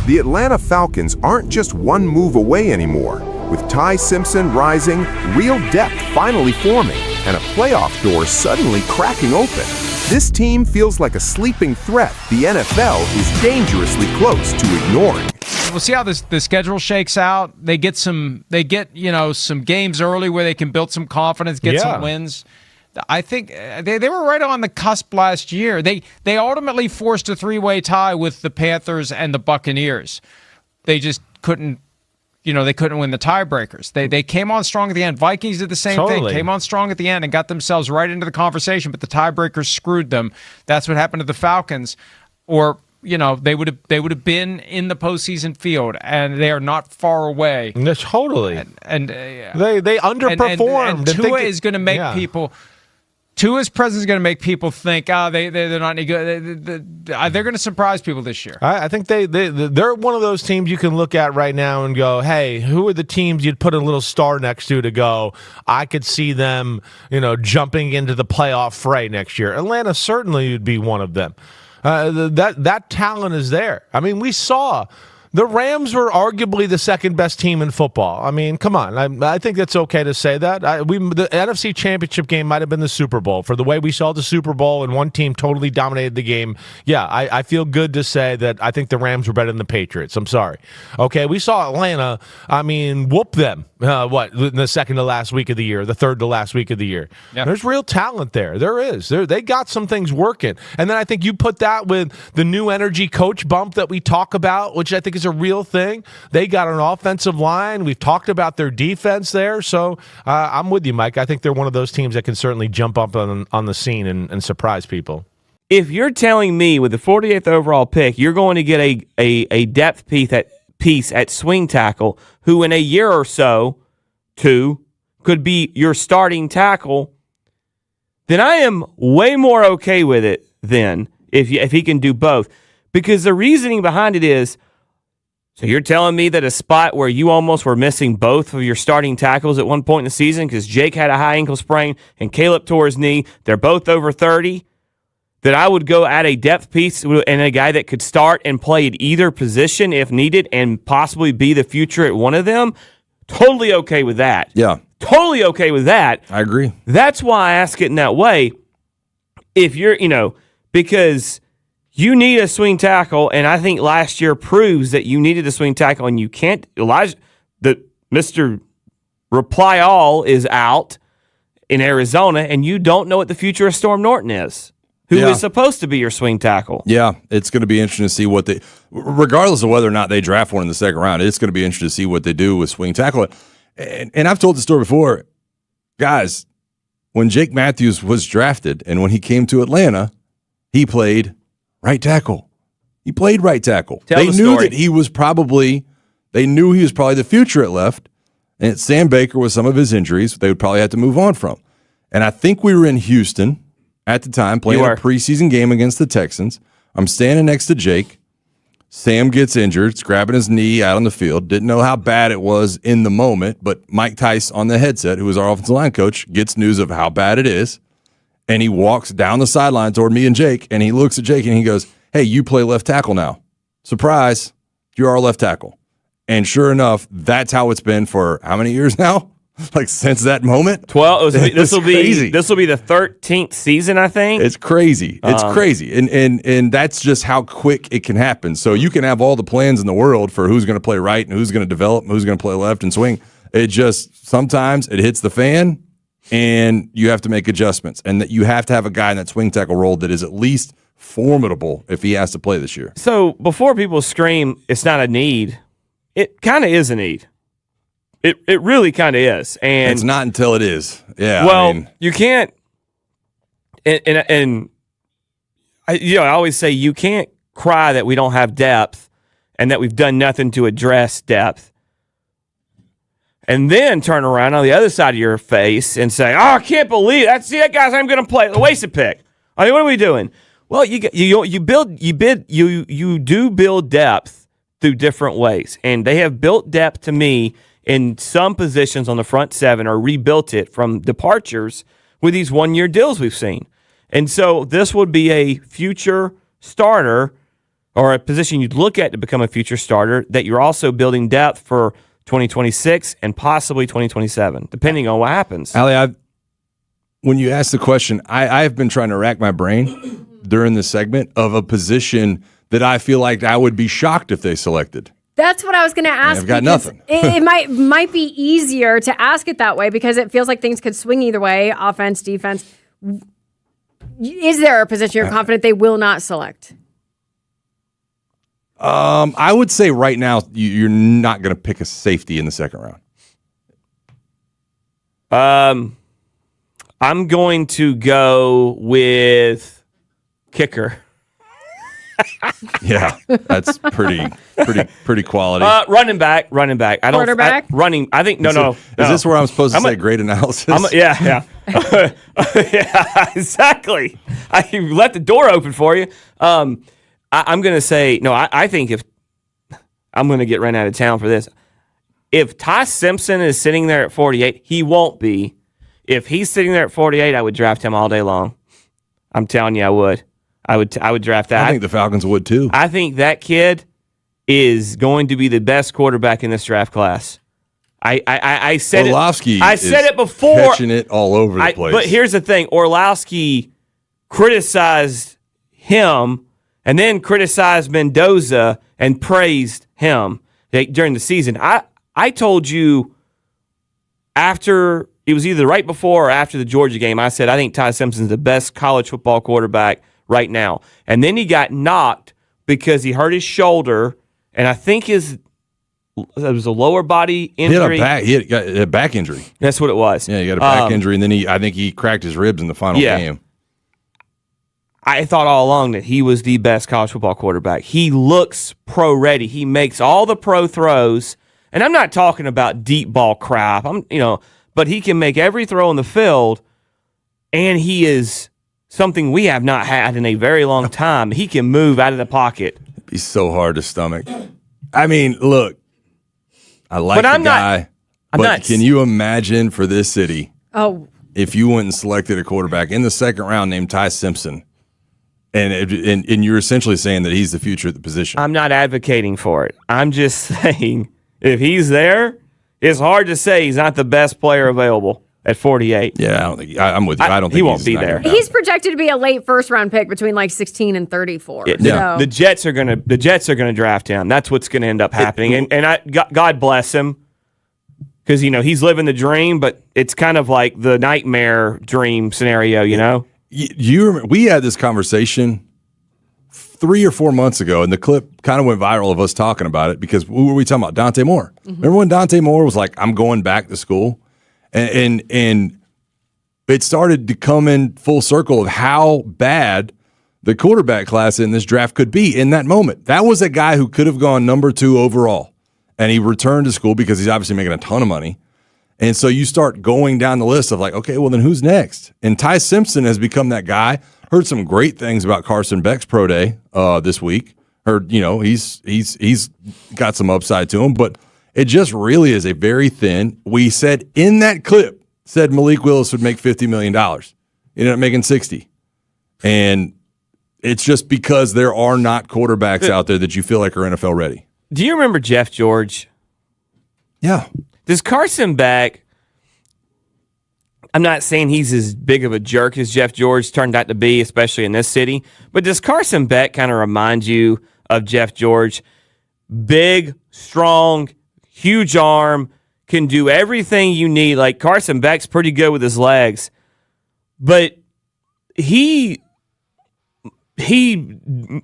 The Atlanta Falcons aren't just one move away anymore. With Ty Simpson rising, real depth finally forming, and a playoff door suddenly cracking open, this team feels like a sleeping threat the NFL is dangerously close to ignoring. We'll see how the schedule shakes out. They get some games early where they can build some confidence, get some wins. I think they were right on the cusp last year. They ultimately forced a three-way tie with the Panthers and the Buccaneers. They just couldn't. They couldn't win the tiebreakers. They came on strong at the end. Vikings did the same thing. Came on strong at the end and got themselves right into the conversation, but the tiebreakers screwed them. That's what happened to the Falcons. Or, they would have been in the postseason field, and they are not far away. Totally. And they underperformed. And Tua is going to make people. Tua's presence is going to make people think, they're not any good. They're going to surprise people this year. I think they're one of those teams you can look at right now and go, hey, who are the teams you'd put a little star next to go, I could see them, jumping into the playoff fray next year. Atlanta certainly would be one of them. That talent is there. I mean, we saw the Rams were arguably the second best team in football. I mean, come on. I think it's okay to say that. The NFC Championship game might have been the Super Bowl. For the way we saw the Super Bowl and one team totally dominated the game, I feel good to say that I think the Rams were better than the Patriots. I'm sorry. Okay, we saw Atlanta, whoop them. In the second to last week of the year, the third to last week of the year. Yeah. There's real talent there. There is. They got some things working. And then I think you put that with the new energy coach bump that we talk about, which I think is a real thing. They got an offensive line. We've talked about their defense there. So I'm with you, Mike. I think they're one of those teams that can certainly jump up on the scene and surprise people. If you're telling me with the 48th overall pick, you're going to get a depth piece at swing tackle, who in a year or so, could be your starting tackle, then I am way more okay with it then if he can do both. Because the reasoning behind it is, so you're telling me that a spot where you almost were missing both of your starting tackles at one point in the season because Jake had a high ankle sprain and Caleb tore his knee, they're both over 30, that I would go add a depth piece and a guy that could start and play at either position if needed and possibly be the future at one of them? Totally okay with that. Yeah. Totally okay with that. I agree. That's why I ask it in that way. If you're, because you need a swing tackle, and I think last year proves that you needed a swing tackle, and you can't. Mr. Reply All is out in Arizona, and you don't know what the future of Storm Norton is. Who is supposed to be your swing tackle. Yeah, it's going to be interesting to see what regardless of whether or not they draft one in the second round, it's going to be interesting to see what they do with swing tackle. And I've told the story before, guys, when Jake Matthews was drafted and when he came to Atlanta, he played right tackle. He played right tackle. They knew he was probably the future at left, and Sam Baker with some of his injuries, they would probably have to move on from. And I think we were in Houston at the time, playing a preseason game against the Texans. I'm standing next to Jake. Sam gets injured. He's grabbing his knee out on the field. Didn't know how bad it was in the moment, but Mike Tice on the headset, who was our offensive line coach, gets news of how bad it is, and he walks down the sideline toward me and Jake, and he looks at Jake, and he goes, hey, you play left tackle now. Surprise, you're our left tackle. And sure enough, that's how it's been for how many years now? Like since that moment, 12. This will be the 13th season, I think. It's crazy. It's crazy, and that's just how quick it can happen. So you can have all the plans in the world for who's going to play right and who's going to develop and who's going to play left and swing. It just sometimes it hits the fan, and you have to make adjustments, and that you have to have a guy in that swing tackle role that is at least formidable if he has to play this year. So before people scream, it's not a need. It kind of is a need. It really kind of is, and it's not until it is. Yeah. Well, you can't, and I always say you can't cry that we don't have depth, and that we've done nothing to address depth, and then turn around on the other side of your face and say, "Oh, I can't believe that! See that guy's I'm going to play the wasted pick." I mean, what are we doing? Well, you do build depth through different ways, and they have built depth to me in some positions on the front seven, or rebuilt it from departures with these one-year deals we've seen. And so this would be a future starter or a position you'd look at to become a future starter, that you're also building depth for 2026 and possibly 2027, depending on what happens. Allie, when you asked the question, I've been trying to rack my brain during this segment of a position that I feel like I would be shocked if they selected. That's what I was going to ask. I've got nothing. It might be easier to ask it that way because it feels like things could swing either way, offense, defense. Is there a position you're confident they will not select? I would say right now you're not going to pick a safety in the second round. I'm going to go with kicker. Yeah, that's pretty quality. Running back. I don't. Quarterback? Running. I think no. Is this where I'm supposed to say great analysis? Yeah. Yeah, exactly. I left the door open for you. I'm going to say no. I think if I'm going to get run out of town for this, if Ty Simpson is sitting there at 48, he won't be. If he's sitting there at 48, I would draft him all day long. I'm telling you, I would. I would draft that. I think the Falcons would too. I think that kid is going to be the best quarterback in this draft class. I said Orlovsky I said it before. Catching it all over the place. But here's the thing: Orlovsky criticized him and then criticized Mendoza and praised him during the season. I told you after it was either right before or after the Georgia game. I said I think Ty Simpson's the best college football quarterback right now. And then he got knocked because he hurt his shoulder, and I think it was a lower body injury. He got a back injury. That's what it was. Yeah, he got a back injury, and then I think he cracked his ribs in the final game. I thought all along that he was the best college football quarterback. He looks pro-ready. He makes all the pro throws, and I'm not talking about deep ball crap. But he can make every throw in the field, and he is something we have not had in a very long time. He can move out of the pocket. It'd be so hard to stomach. I mean, look, I like the guy, but can you imagine for this city if you went and selected a quarterback in the second round named Ty Simpson, and you're essentially saying that he's the future of the position? I'm not advocating for it. I'm just saying if he's there, it's hard to say he's not the best player available. At 48. Yeah, I don't think I'm with you. I don't think he won't be there. He's projected to be a late first round pick between like 16 and 34. Yeah. The Jets are gonna draft him. That's what's gonna end up happening. God bless him, because he's living the dream, but it's kind of like the nightmare dream scenario. You remember, we had this conversation 3 or 4 months ago, and the clip kind of went viral of us talking about it because who were we talking about? Dante Moore. Mm-hmm. Remember when Dante Moore was like, "I'm going back to school." And it started to come in full circle of how bad the quarterback class in this draft could be in that moment. That was a guy who could have gone number 2 overall, and he returned to school because he's obviously making a ton of money. And so you start going down the list of like, okay, well then who's next? And Ty Simpson has become that guy. Heard some great things about Carson Beck's pro day this week. Heard he's got some upside to him, but it just really is a very thin. We said in that clip, Malik Willis would make $50 million. He ended up making 60. And it's just because there are not quarterbacks out there that you feel like are NFL ready. Do you remember Jeff George? Yeah. Does Carson Beck, I'm not saying he's as big of a jerk as Jeff George turned out to be, especially in this city, but does Carson Beck kind of remind you of Jeff George? Big, strong, huge arm, can do everything you need. Like Carson Beck's pretty good with his legs, but he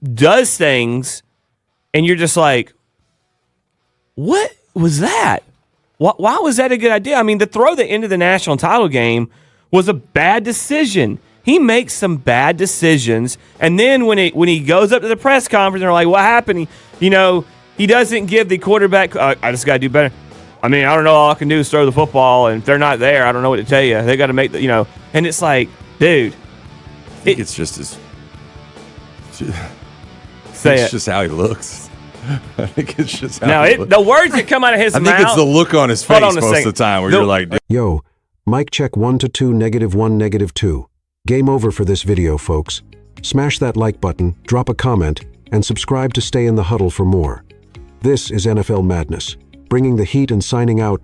does things, and you're just like, what was that? Why was that a good idea? I mean, the throw that ended the national title game was a bad decision. He makes some bad decisions, and then when he goes up to the press conference, they're like, what happened? He doesn't give the quarterback, I just got to do better. I mean, I don't know. All I can do is throw the football, and if they're not there, I don't know what to tell you. They got to make and it's like, dude. I think it's just his. It's just how he looks. I think it's just how he looks. The words that come out of his mouth. I think it's the look on his face most of the time where you're like, yo, mic check 1 to 2, -1, -2. Game over for this video, folks. Smash that like button, drop a comment, and subscribe to stay in the huddle for more. This is NFL Madness, bringing the heat and signing out.